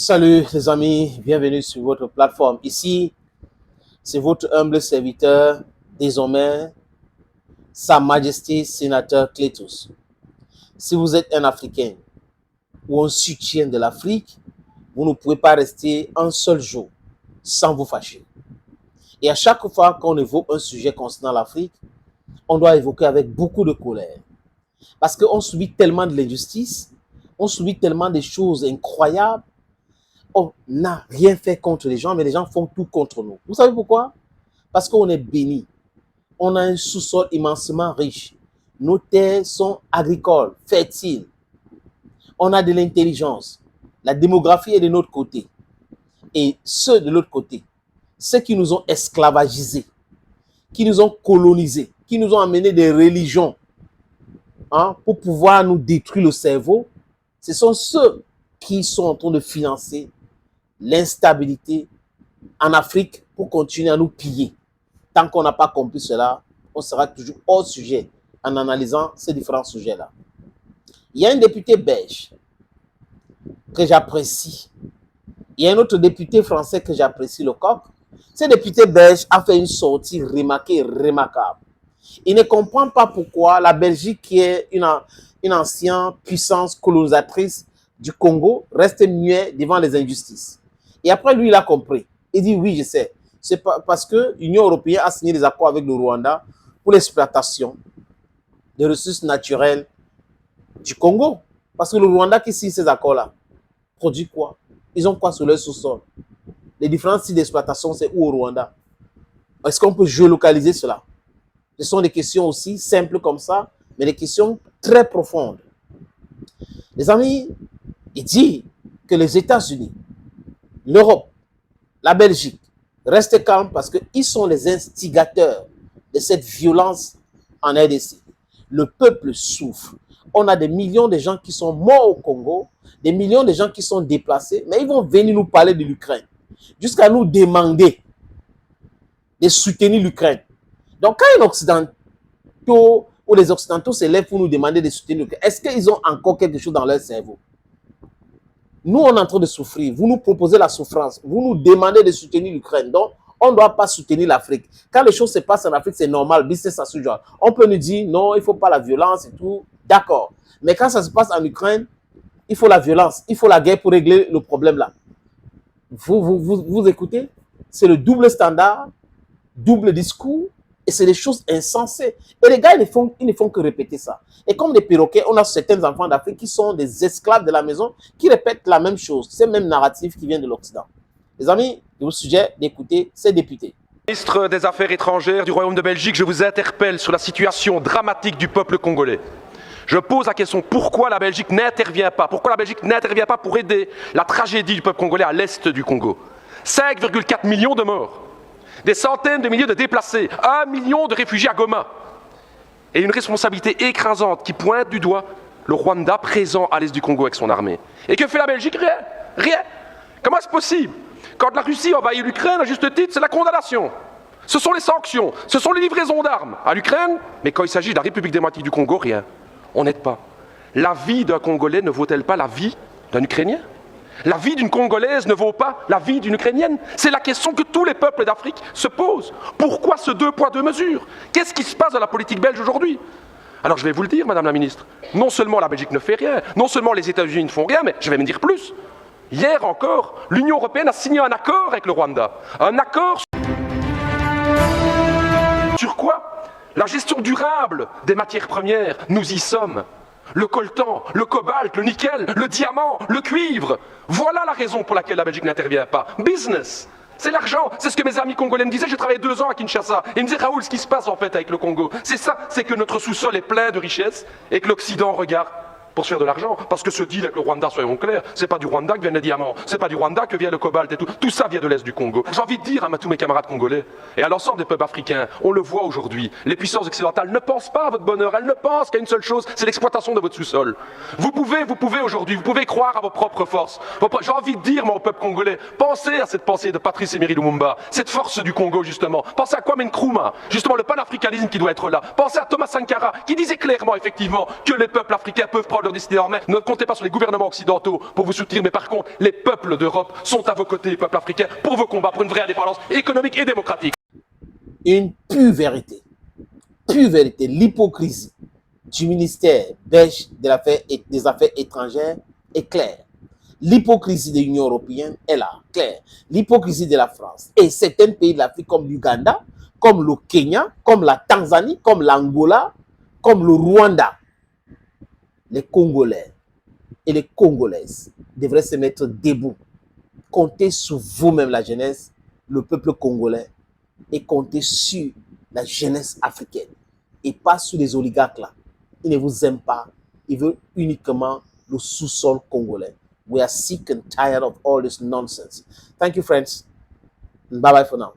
Salut les amis, bienvenue sur votre plateforme. Ici, c'est votre humble serviteur, désormais, Sa Majesté Sénateur Clétus. Si vous êtes un Africain ou un soutien de l'Afrique, vous ne pouvez pas rester un seul jour sans vous fâcher. Et à chaque fois qu'on évoque un sujet concernant l'Afrique, on doit évoquer avec beaucoup de colère. Parce qu'on subit tellement de l'injustice, on subit tellement de choses incroyables. On n'a rien fait contre les gens, mais les gens font tout contre nous. Vous savez pourquoi? Parce qu'on est béni. On a un sous-sol immensément riche. Nos terres sont agricoles, fertiles. On a de l'intelligence. La démographie est de notre côté. Et ceux de l'autre côté, ceux qui nous ont esclavagisés, qui nous ont colonisés, qui nous ont amené des religions pour pouvoir nous détruire le cerveau, ce sont ceux qui sont en train de financer l'instabilité en Afrique pour continuer à nous piller. Tant qu'on n'a pas compris cela, on sera toujours hors sujet en analysant ces différents sujets-là. Il y a un député belge que j'apprécie. Il y a un autre député français que j'apprécie, le coq. Ce député belge a fait une sortie remarquée et remarquable. Il ne comprend pas pourquoi la Belgique, qui est une ancienne puissance colonisatrice du Congo, reste muet devant les injustices. Et après, lui, il a compris. Il dit, oui, je sais. C'est parce que l'Union européenne a signé des accords avec le Rwanda pour l'exploitation des ressources naturelles du Congo. Parce que le Rwanda qui signe ces accords-là produit quoi? Ils ont quoi sur leur sous-sol? Les différents sites d'exploitation, c'est où au Rwanda? Est-ce qu'on peut géolocaliser cela? Ce sont des questions aussi simples comme ça, mais des questions très profondes. Les amis, il dit que les États-Unis, l'Europe, la Belgique restent calmes parce qu'ils sont les instigateurs de cette violence en RDC. Le peuple souffre. On a des millions de gens qui sont morts au Congo, des millions de gens qui sont déplacés, mais ils vont venir nous parler de l'Ukraine, jusqu'à nous demander de soutenir l'Ukraine. Donc, quand les Occidentaux se lèvent pour nous demander de soutenir l'Ukraine, est-ce qu'ils ont encore quelque chose dans leur cerveau? Nous, on est en train de souffrir. Vous nous proposez la souffrance. Vous nous demandez de soutenir l'Ukraine. Donc, on ne doit pas soutenir l'Afrique. Quand les choses se passent en Afrique, c'est normal. Business as usual. On peut nous dire, non, il ne faut pas la violence et tout. D'accord. Mais quand ça se passe en Ukraine, il faut la violence. Il faut la guerre pour régler le problème là. Vous écoutez? C'est le double standard, double discours. Et c'est des choses insensées. Et les gars, ils ne font que répéter ça. Et comme des perroquets, on a certains enfants d'Afrique qui sont des esclaves de la maison, qui répètent la même chose, ces mêmes narratifs qui viennent de l'Occident. Les amis, je vous suggère d'écouter ces députés. Ministre des Affaires étrangères du Royaume de Belgique, je vous interpelle sur la situation dramatique du peuple congolais. Je pose la question, pourquoi la Belgique n'intervient pas? Pourquoi la Belgique n'intervient pas pour aider la tragédie du peuple congolais à l'est du Congo? 5,4 millions de morts. Des centaines de milliers de déplacés, 1 million de réfugiés à Goma. Et une responsabilité écrasante qui pointe du doigt le Rwanda présent à l'est du Congo avec son armée. Et que fait la Belgique? Rien. Rien. Comment est-ce possible? Quand la Russie envahit l'Ukraine, à juste titre, c'est la condamnation. Ce sont les sanctions, ce sont les livraisons d'armes à l'Ukraine. Mais quand il s'agit de la République démocratique du Congo, rien. On n'aide pas. La vie d'un Congolais ne vaut-elle pas la vie d'un Ukrainien? La vie d'une Congolaise ne vaut pas la vie d'une Ukrainienne? C'est la question que tous les peuples d'Afrique se posent. Pourquoi ce 2 poids 2 mesures? Qu'est-ce qui se passe dans la politique belge aujourd'hui? Alors je vais vous le dire, Madame la Ministre, non seulement la Belgique ne fait rien, non seulement les États-Unis ne font rien, mais je vais me dire plus. Hier encore, l'Union européenne a signé un accord avec le Rwanda. Un accord sur quoi? La gestion durable des matières premières. Nous y sommes. Le coltan, le cobalt, le nickel, le diamant, le cuivre. Voilà la raison pour laquelle la Belgique n'intervient pas. Business, c'est l'argent. C'est ce que mes amis congolais me disaient. J'ai travaillé 2 ans à Kinshasa. Et ils me disaient, Raoul, ce qui se passe en fait avec le Congo, c'est ça, c'est que notre sous-sol est plein de richesses et que l'Occident regarde pour se faire de l'argent. Parce que ce deal avec le Rwanda, soyons clairs, c'est pas du Rwanda que viennent les diamants, c'est pas du Rwanda que vient le cobalt et tout. Tout ça vient de l'Est du Congo. J'ai envie de dire à tous mes camarades congolais et à l'ensemble des peuples africains, on le voit aujourd'hui, les puissances occidentales ne pensent pas à votre bonheur, elles ne pensent qu'à une seule chose, c'est l'exploitation de votre sous-sol. Vous pouvez aujourd'hui, vous pouvez croire à vos propres forces. J'ai envie de dire, moi, au peuple congolais, pensez à cette pensée de Patrice Emery Lumumba, cette force du Congo, justement. Pensez à Kwame Nkrumah, justement, le panafricanisme qui doit être là. Pensez à Thomas Sankara, qui disait clairement, effectivement, que les peuples africains peuvent prendre leur destinée en main. Ne comptez pas sur les gouvernements occidentaux pour vous soutenir, mais par contre, les peuples d'Europe sont à vos côtés, les peuples africains, pour vos combats pour une vraie indépendance économique et démocratique. Une pure vérité, l'hypocrisie du ministère belge des Affaires étrangères est claire. L'hypocrisie de l'Union européenne est là, claire. L'hypocrisie de la France et certains pays de l'Afrique comme l'Ouganda, comme le Kenya, comme la Tanzanie, comme l'Angola, comme le Rwanda. Les Congolais et les Congolaises devraient se mettre debout. Comptez sur vous-même, la jeunesse, le peuple congolais, et comptez sur la jeunesse africaine et pas sur les oligarques là. Ils ne vous aiment pas. Ils veulent uniquement le sous-sol congolais. We are sick and tired of all this nonsense. Thank you, friends. Bye-bye for now.